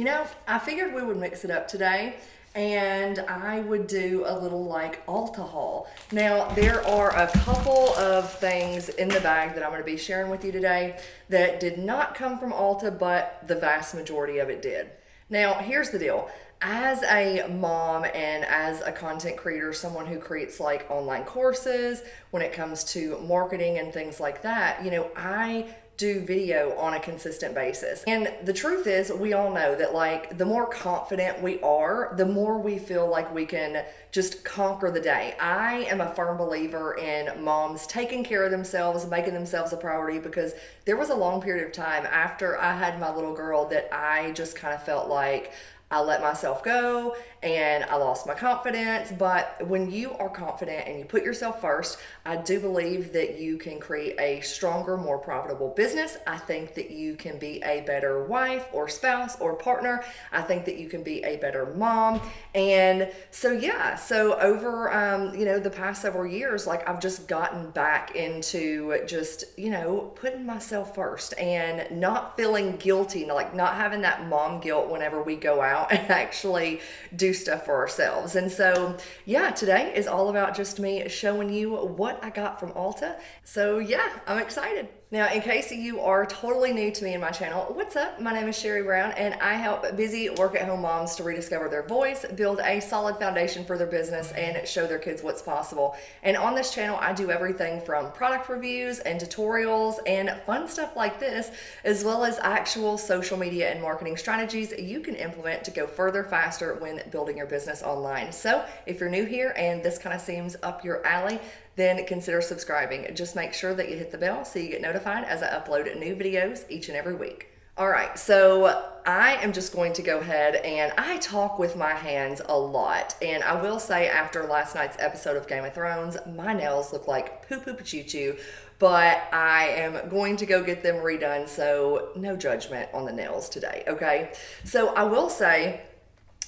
You know, I figured we would mix it up today and I would do a little like Ulta haul. Now, there are a couple of things in the bag that I'm going to be sharing with you today that did not come from Ulta, but the vast majority of it did. Now, here's the deal. As a mom and as a content creator, someone who creates like online courses, when it comes to marketing and things like that, you know, I do video on a consistent basis. And the truth is, we all know that like the more confident we are, the more we feel like we can just conquer the day. I am a firm believer in moms taking care of themselves, making themselves a priority, because there was a long period of time after I had my little girl that I just kind of felt like I let myself go and I lost my confidence. But when you are confident and you put yourself first, I do believe that you can create a stronger, more profitable business. I think that you can be a better wife or spouse or partner. I think that you can be a better mom. And so, yeah, so over, you know, the past several years, like I've just gotten back into just, you know, putting myself first and not feeling guilty, like not having that mom guilt whenever we go out and actually do stuff for ourselves. And so, yeah, today is all about just me showing you what I got from Ulta. So yeah, I'm excited. Now, in case you are totally new to me and my channel, what's up? My name is Sherri Brown and I help busy work-at-home moms to rediscover their voice, build a solid foundation for their business, and show their kids what's possible. And on this channel, I do everything from product reviews and tutorials and fun stuff like this, as well as actual social media and marketing strategies you can implement to go further faster when building your business online. So if you're new here and this kind of seems up your alley, then consider subscribing. Just make sure that you hit the bell so you get notified as I upload new videos each and every week. All right, so I am just going to go ahead and I talk with my hands a lot. And I will say, after last night's episode of Game of Thrones, my nails look like poo-poo-choo-choo, but I am going to go get them redone, so no judgment on the nails today, okay? So I will say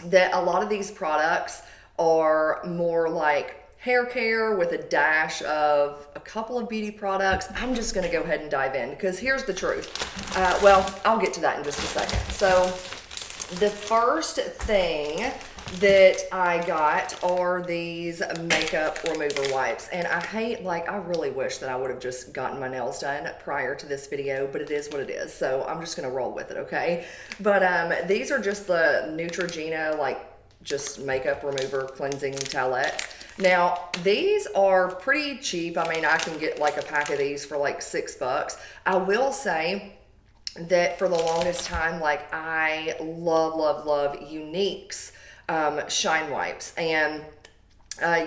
that a lot of these products are more like hair care with a dash of a couple of beauty products. I'm just gonna go ahead and dive in because here's the truth. Well, I'll get to that in just a second. So the first thing that I got are these makeup remover wipes. And I really wish that I would have just gotten my nails done prior to this video, but it is what it is. So I'm just gonna roll with it, okay? But these are just the Neutrogena, like just makeup remover cleansing towelettes. Now, these are pretty cheap. I mean, I can get like a pack of these for like $6. I will say that for the longest time, like I love Unique's Shine Wipes. And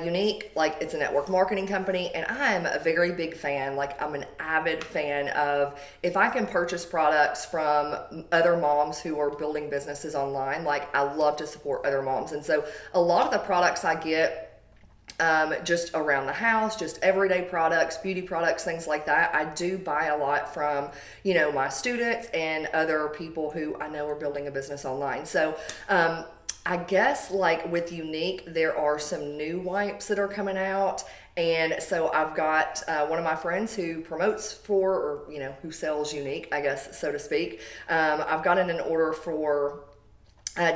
Unique, like it's a network marketing company, and I'm a very big fan, like I'm an avid fan of if I can purchase products from other moms who are building businesses online, like I love to support other moms. And so a lot of the products I get just around the house, just everyday products, beauty products, things like that, I do buy a lot from, you know, my students and other people who I know are building a business online. So I guess like with Unique, there are some new wipes that are coming out. And so I've got one of my friends who promotes for, or, you know, who sells Unique, I guess, so to speak. I've gotten an order for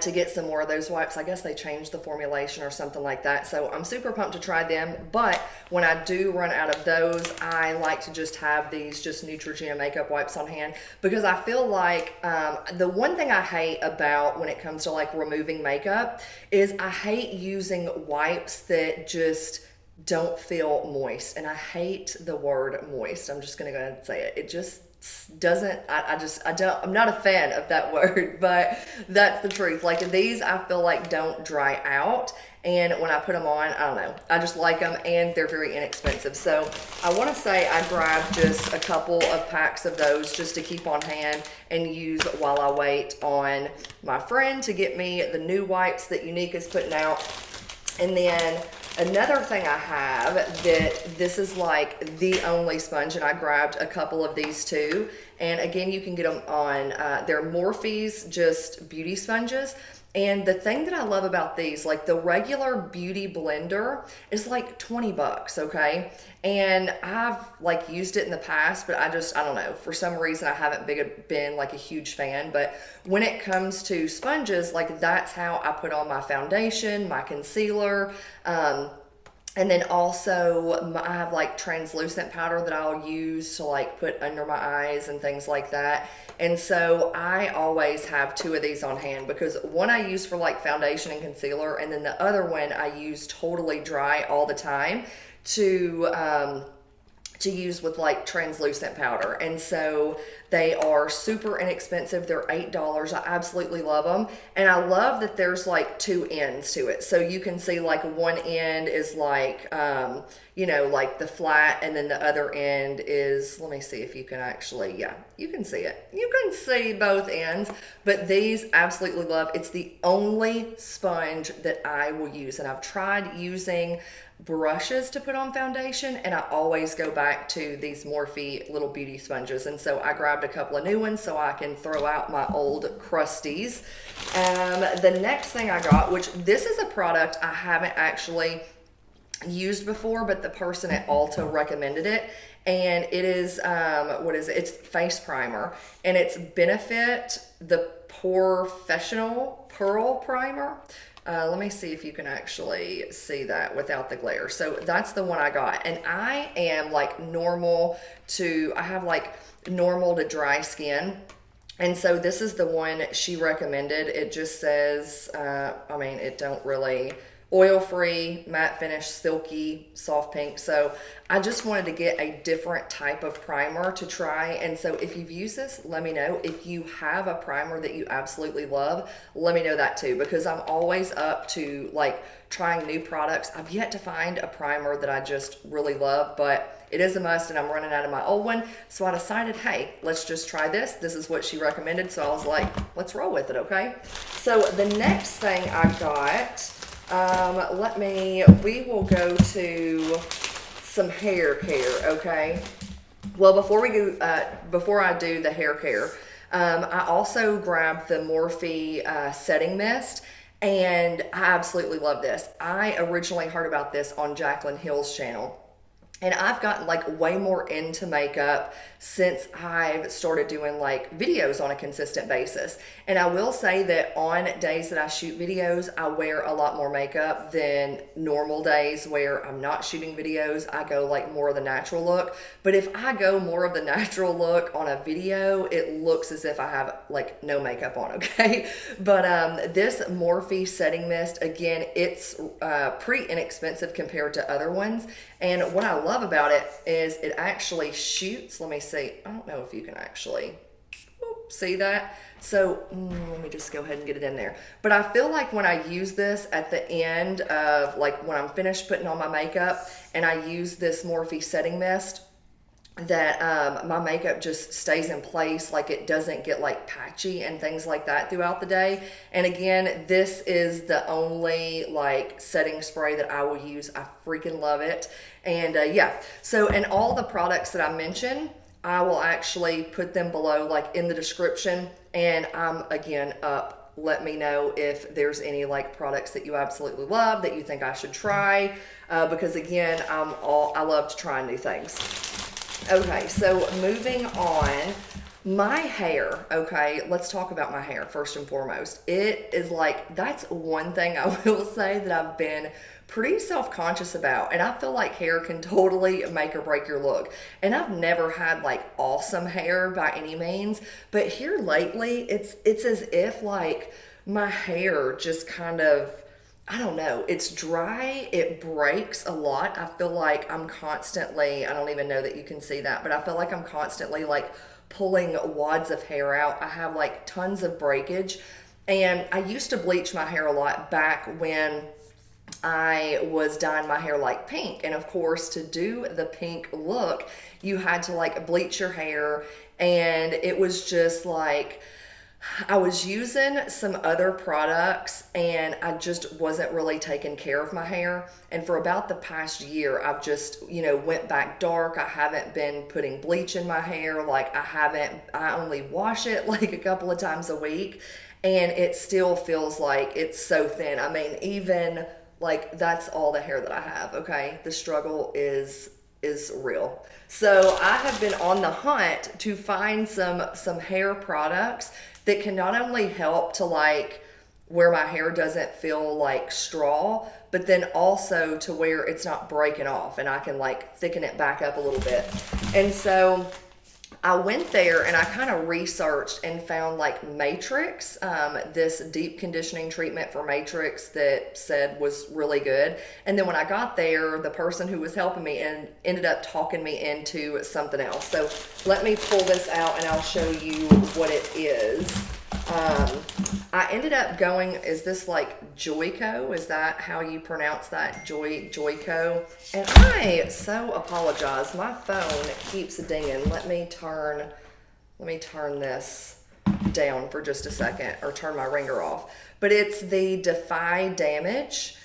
to get some more of those wipes. I guess they changed the formulation or something like that. So I'm super pumped to try them. But when I do run out of those, I like to just have these just Neutrogena makeup wipes on hand, because I feel like the one thing I hate about when it comes to like removing makeup is I hate using wipes that just don't feel moist. And I hate the word moist. I'm just gonna go ahead and say it. It just doesn't, I'm not a fan of that word, but that's the truth. Like these, I feel like don't dry out. And when I put them on, I don't know, I just like them, and they're very inexpensive. So I want to say I grabbed just a couple of packs of those just to keep on hand and use while I wait on my friend to get me the new wipes that Unique is putting out. And then another thing I have that this is like the only sponge, and I grabbed a couple of these too, And again, you can get them on, they're Morphe's just beauty sponges. And the thing that I love about these, like the regular beauty blender is like 20 bucks, okay? And I've like used it in the past, but I don't know, for some reason I haven't been like a huge fan. But when it comes to sponges, like that's how I put on my foundation, my concealer, and then also I have like translucent powder that I'll use to like put under my eyes and things like that. And so I always have 2 of these on hand, because one I use for like foundation and concealer, and then the other one I use totally dry all the time to use with like translucent powder. And so they are super inexpensive. They're $8. I absolutely love them. And I love that there's like 2 ends to it. So you can see like one end is like, you know, like the flat, and then the other end is, let me see if you can actually, yeah, you can see it. You can see both ends, but these absolutely love. It's the only sponge that I will use. And I've tried using brushes to put on foundation, and I always go back to these Morphe little beauty sponges. And so I grabbed a couple of new ones so I can throw out my old crusties. The next thing I got, which this is a product I haven't actually used before, but the person at Ulta recommended it, and it is what is it? It's face primer, and it's Benefit the POREfessional Pearl Primer. Let me see if you can actually see that without the glare. So that's the one I got. And I am like I have like normal to dry skin. And so this is the one she recommended. It just says, I mean, it don't really, oil-free, matte finish, silky, soft pink. So I just wanted to get a different type of primer to try. And so if you've used this, let me know. If you have a primer that you absolutely love, let me know that too, because I'm always up to like trying new products. I've yet to find a primer that I just really love, but it is a must, and I'm running out of my old one. So I decided, hey, let's just try this. This is what she recommended. So I was like, let's roll with it, okay? So the next thing I got, we will go to some hair care, okay? Well, before I do the hair care, I also grabbed the Morphe setting mist, and I absolutely love this. I originally heard about this on Jaclyn Hill's channel. And I've gotten like way more into makeup since I've started doing like videos on a consistent basis. And I will say that on days that I shoot videos, I wear a lot more makeup than normal days where I'm not shooting videos. I go like more of the natural look. But if I go more of the natural look on a video, it looks as if I have like no makeup on, okay? But this Morphe setting mist, again, it's pretty inexpensive compared to other ones. And what I love about it is it actually shoots. Let me see. I don't know if you can actually see that. So let me just go ahead and get it in there. But I feel like when I use this at the end of like when I'm finished putting on my makeup and I use this Morphe setting mist, that my makeup just stays in place, like it doesn't get like patchy and things like that throughout the day. And again, this is the only like setting spray that I will use. I freaking love it. And yeah, so and all the products that I mentioned, I will actually put them below like in the description. And I'm again up, let me know if there's any like products that you absolutely love that you think I should try, because again, I love to try new things. Okay, so moving on, my hair, okay, let's talk about my hair first and foremost. It is like, that's one thing I will say that I've been pretty self-conscious about, and I feel like hair can totally make or break your look. And I've never had like awesome hair by any means, but here lately, it's as if like my hair just kind of, I don't know, it's dry, it breaks a lot. I feel like I'm constantly, I don't even know that you can see that, but I feel like I'm constantly like pulling wads of hair out. I have like tons of breakage, and I used to bleach my hair a lot back when I was dyeing my hair like pink. And of course, to do the pink look, you had to like bleach your hair, and it was just like, I was using some other products and I just wasn't really taking care of my hair. And for about the past year, I've just, went back dark. I haven't been putting bleach in my hair. Like I only wash it like a couple of times a week. And it still feels like it's so thin. I mean, even like that's all the hair that I have, okay? The struggle is real. So I have been on the hunt to find some hair products that can not only help to like where my hair doesn't feel like straw, but then also to where it's not breaking off and I can like thicken it back up a little bit. And so I went there and I kind of researched and found like Matrix, this deep conditioning treatment for Matrix that said was really good. And then when I got there, the person who was helping me ended up talking me into something else. So let me pull this out and I'll show you what it is. I ended up going, is this like Joico? Is that how you pronounce that? Joico? And I so apologize. My phone keeps dinging. Let me turn this down for just a second or turn my ringer off. But it's the Defy Damage.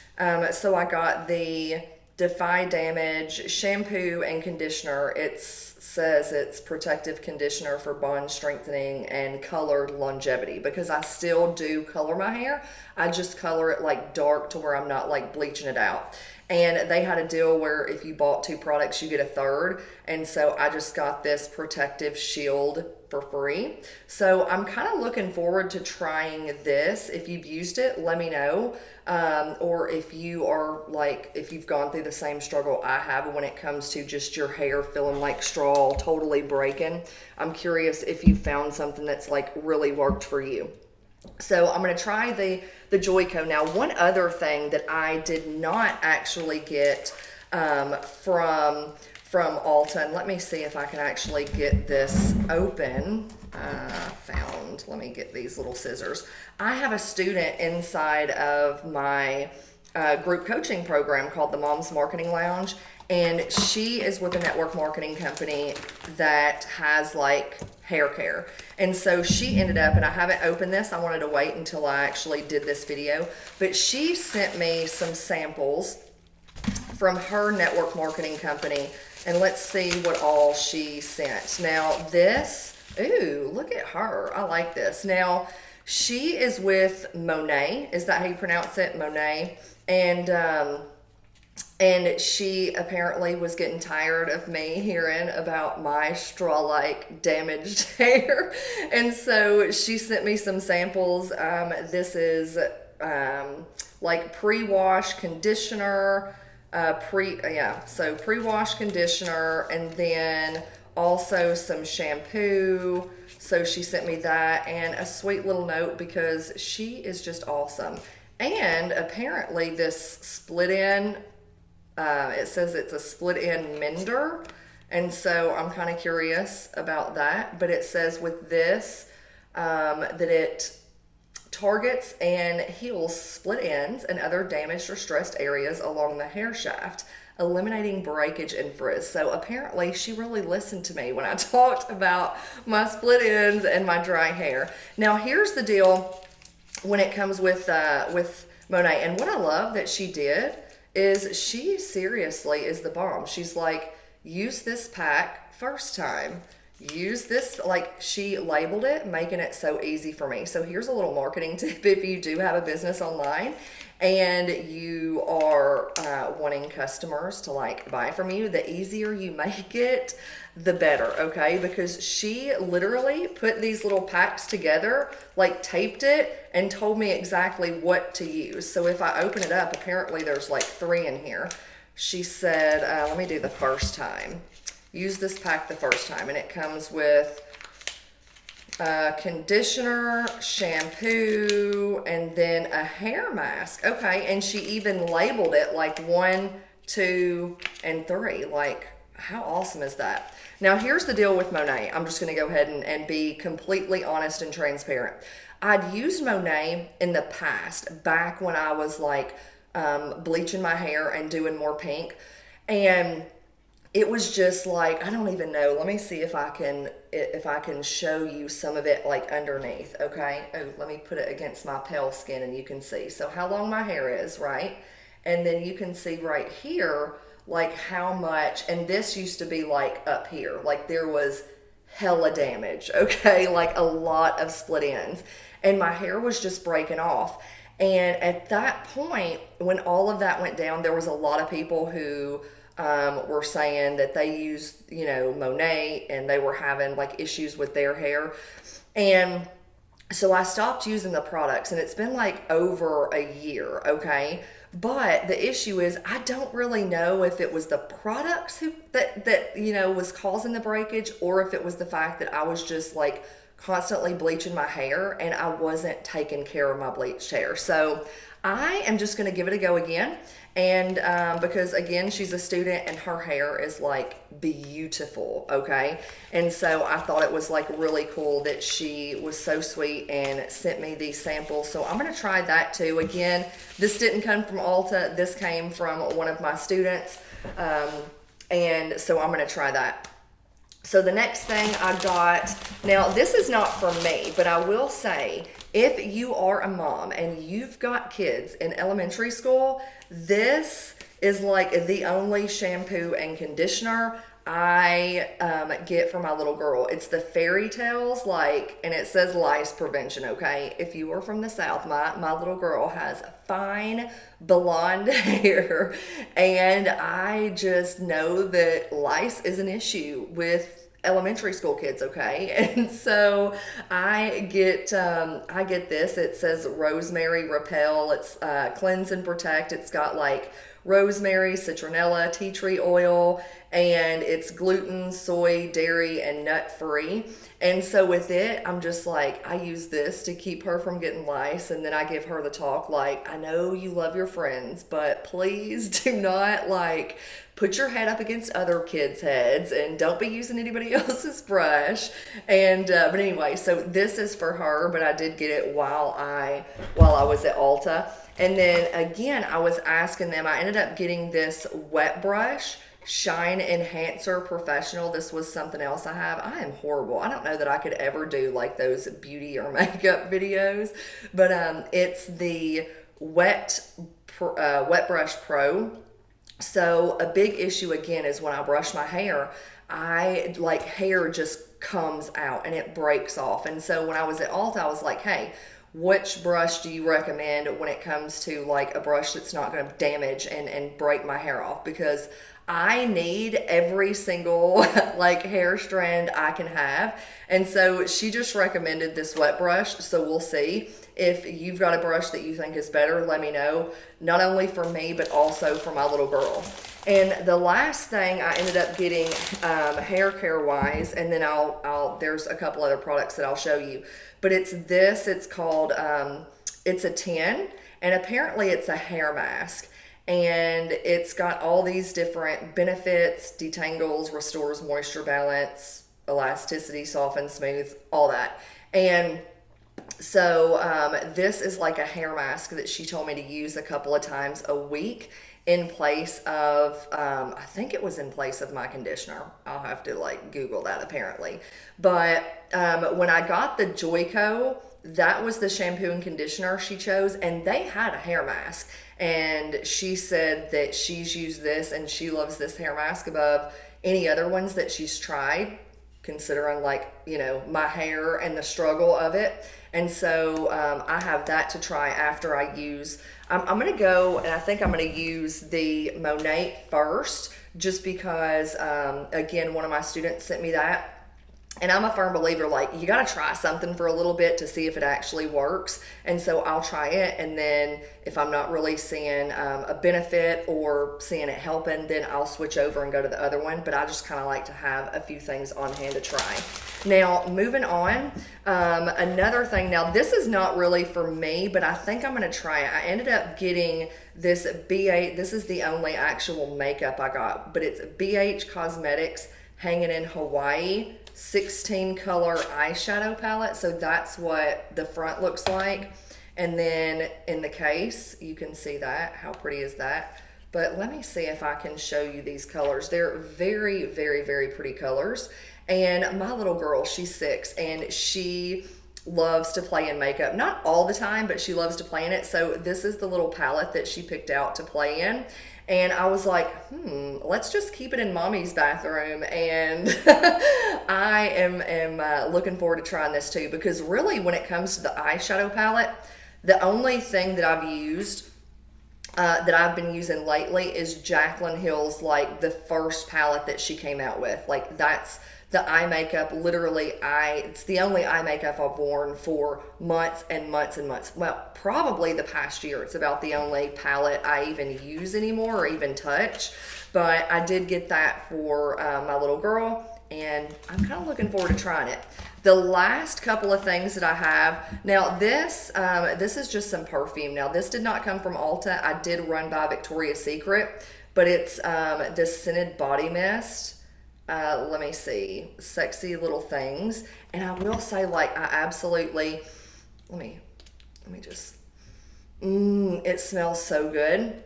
So I got the Defy Damage shampoo and conditioner. It says it's protective conditioner for bond strengthening and colored longevity, because I still do color my hair. I just color it like dark to where I'm not like bleaching it out. And they had a deal where if you bought 2 products, you get a third. And so I just got this protective shield for free. So I'm kind of looking forward to trying this. If you've used it, let me know. Or if you've gone through the same struggle I have when it comes to just your hair feeling like straw, totally breaking. I'm curious if you found something that's like really worked for you. So I'm going to try the Joico. Now, one other thing that I did not actually get from Ulta, and let me see if I can actually get this open. Let me get these little scissors. I have a student inside of my group coaching program called the Mom's Marketing Lounge, and she is with a network marketing company that has like hair care. And so she ended up, and I haven't opened this, I wanted to wait until I actually did this video, but she sent me some samples from her network marketing company, and let's see what all she sent. Now this, ooh, look at her, I like this. Now she is with Monet, is that how you pronounce it? Monet. And she apparently was getting tired of me hearing about my straw-like damaged hair. And so she sent me some samples. This is like pre-wash conditioner, pre-wash conditioner, and then also some shampoo. So she sent me that and a sweet little note because she is just awesome. And apparently this split in, it says it's a split in mender, and so I'm kind of curious about that. But it says with this that it targets and heals split ends and other damaged or stressed areas along the hair shaft, eliminating breakage and frizz. So apparently she really listened to me when I talked about my split ends and my dry hair. Now here's the deal when it comes with Monet, and what I love that she did is she seriously is the bomb. She's like, use this pack first time. Use this, like she labeled it, making it so easy for me. So here's a little marketing tip if you do have a business online and you are wanting customers to like buy from you, the easier you make it, the better, okay? Because she literally put these little packs together, like taped it and told me exactly what to use. So if I open it up, apparently there's like 3 in here. She said, let me do the first time. Use this pack the first time, and it comes with conditioner, shampoo, and then a hair mask. Okay, and she even labeled it like 1, 2, and 3. Like, how awesome is that? Now, here's the deal with Monet. I'm just going to go ahead and be completely honest and transparent. I'd used Monet in the past, back when I was like bleaching my hair and doing more pink, and it was just like, I don't even know. Let me see if I can show you some of it like underneath, okay? Oh, let me put it against my pale skin and you can see. So how long my hair is, right? And then you can see right here, like how much, and this used to be like up here, like there was hella damage, okay? Like a lot of split ends. And my hair was just breaking off. And at that point, when all of that went down, there was a lot of people who were saying that they used, you know, Monet and they were having like issues with their hair. And so I stopped using the products and it's been like over a year, okay? But the issue is I don't really know if it was the products that you know was causing the breakage or if it was the fact that I was just like constantly bleaching my hair and I wasn't taking care of my bleached hair. So I am just going to give it a go again. And because again, she's a student and her hair is like beautiful, okay? And so I thought it was like really cool that she was so sweet and sent me these samples. So I'm going to try that too. Again, this didn't come from Ulta. This came from one of my students. And so I'm going to try that. So the next thing I got, now this is not for me, but I will say, if you are a mom and you've got kids in elementary school, this is like the only shampoo and conditioner I get for my little girl. It's the Fairy Tales, like, and it says Lice Prevention, okay? If you are from the South, my little girl has fine blonde hair, and I just know that lice is an issue with elementary school kids, okay? And so I get this. It says Rosemary Repel. It's cleanse and protect. It's got like rosemary, citronella, tea tree oil, and it's gluten, soy, dairy, and nut free. And so with it, I'm just like, I use this to keep her from getting lice. And then I give her the talk like, I know you love your friends, but please do not like put your head up against other kids' heads and don't be using anybody else's brush. And but anyway, so this is for her, but I did get it while I was at Ulta. And then again, I was asking them, I ended up getting this wet brush, Shine Enhancer Professional. This was something else I have. I am horrible. I don't know that I could ever do like those beauty or makeup videos, but it's the Wet Brush Pro. So a big issue again is when I brush my hair, hair just comes out and it breaks off. And so when I was at Ulta, I was like, hey, which brush do you recommend when it comes to like a brush that's not going to damage and break my hair off? Because I need every single like hair strand I can have. And so she just recommended this wet brush. So we'll see. If you've got a brush that you think is better, let me know. Not only for me, but also for my little girl. And the last thing I ended up getting hair care wise, and then there's a couple other products that I'll show you. But it's this, it's called, it's a 10, and apparently it's a hair mask. And it's got all these different benefits, detangles, restores moisture balance, elasticity, softens, smooth, all that. And so this is like a hair mask that she told me to use a couple of times a week in place of, I think it was in place of my conditioner. I'll have to like Google that apparently. But when I got the Joico, that was the shampoo and conditioner she chose, and they had a hair mask. And she said that she's used this and she loves this hair mask above any other ones that she's tried, considering like, you know, my hair and the struggle of it. And so I have that to try after I use, I'm going to go and I think I'm going to use the Monet first, just because, again, one of my students sent me that. And I'm a firm believer, like, you got to try something for a little bit to see if it actually works. And so I'll try it. And then if I'm not really seeing a benefit or seeing it helping, then I'll switch over and go to the other one. But I just kind of like to have a few things on hand to try. Now, moving on, another thing. Now, this is not really for me, but I think I'm going to try it. I ended up getting this BH. This is the only actual makeup I got. But it's BH Cosmetics Hanging in Hawaii 16 color eyeshadow palette. So that's what the front looks like. And then in the case, you can see that. How pretty is that? but let me see if I can show you these colors. They're very, very, very pretty colors. And my little girl, she's 6, and she loves to play in makeup. Not all the time, but she loves to play in it. So this is the little palette that she picked out to play in. And I was like, let's just keep it in mommy's bathroom. And I am looking forward to trying this too, because really when it comes to the eyeshadow palette, the only thing that I've used that I've been using lately is Jaclyn Hill's, like the first palette that she came out with. Like that's the eye makeup, literally it's the only eye makeup I've worn for months and months and months. Well, probably the past year. It's about the only palette I even use anymore or even touch. But I did get that for my little girl, and I'm kind of looking forward to trying it. The last couple of things that I have, now this is just some perfume. Now this did not come from Ulta. I did run by Victoria's Secret, but it's this scented body mist. Let me see, Sexy Little Things. And I will say, like, I absolutely, let me just, it smells so good.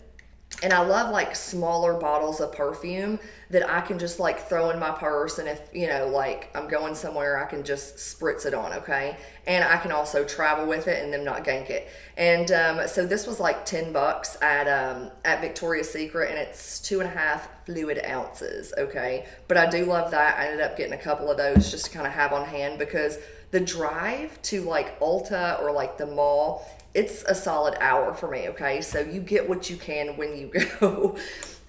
And I love like smaller bottles of perfume that I can just like throw in my purse, and if, you know, like I'm going somewhere, I can just spritz it on, okay? And I can also travel with it and then not gank it. And so this was like $10 at Victoria's Secret, and it's 2.5 fluid ounces, okay? But I do love that. I ended up getting a couple of those just to kind of have on hand, because the drive to like Ulta or like the mall, it's a solid hour for me, okay? So you get what you can when you go.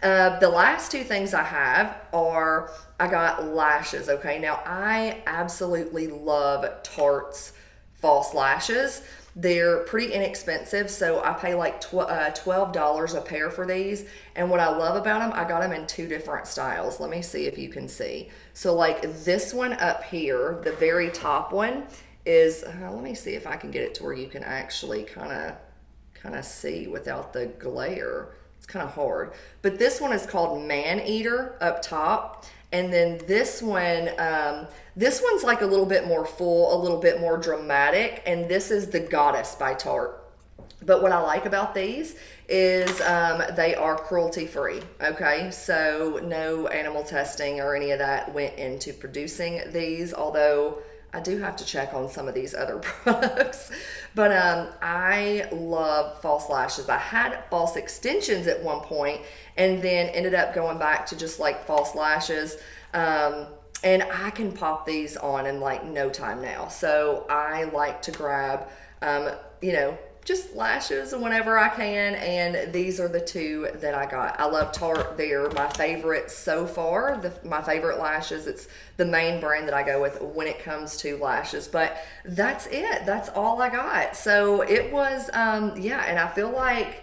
The last two things I have are, I got lashes, okay? Now, I absolutely love Tarte's false lashes. They're pretty inexpensive, so I pay like $12 a pair for these. And what I love about them, I got them in 2 different styles. Let me see if you can see. So like this one up here, the very top one, is let me see if I can get it to where you can actually kind of see without the glare. It's kind of hard, but this one is called Man Eater up top, and then this one's like a little bit more full, a little bit more dramatic, and this is the Goddess by Tarte. But what I like about these is they are cruelty free, okay? So no animal testing or any of that went into producing these, although I do have to check on some of these other products. But I love false lashes. I had false extensions at one point, and then ended up going back to just like false lashes. And I can pop these on in like no time now. So I like to grab, you know, just lashes whenever I can, and these are the 2 that I got. I love Tarte. They're my favorite so far, my favorite lashes. It's the main brand that I go with when it comes to lashes, but that's it. That's all I got. So it was, yeah, and I feel like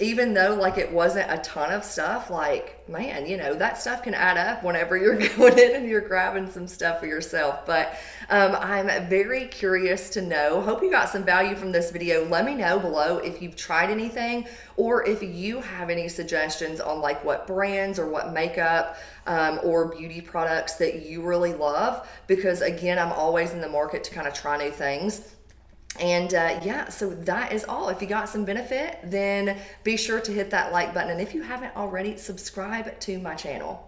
even though like it wasn't a ton of stuff, like, man, you know, that stuff can add up whenever you're going in and you're grabbing some stuff for yourself. But I'm very curious to know. Hope you got some value from this video. Let me know below if you've tried anything, or if you have any suggestions on like what brands or what makeup or beauty products that you really love, because again, I'm always in the market to kind of try new things. And yeah, so that is all. If you got some benefit, then be sure to hit that like button. And if you haven't already, subscribe to my channel.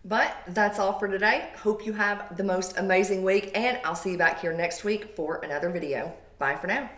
But that's all for today. Hope you have the most amazing week, and I'll see you back here next week for another video. Bye for now.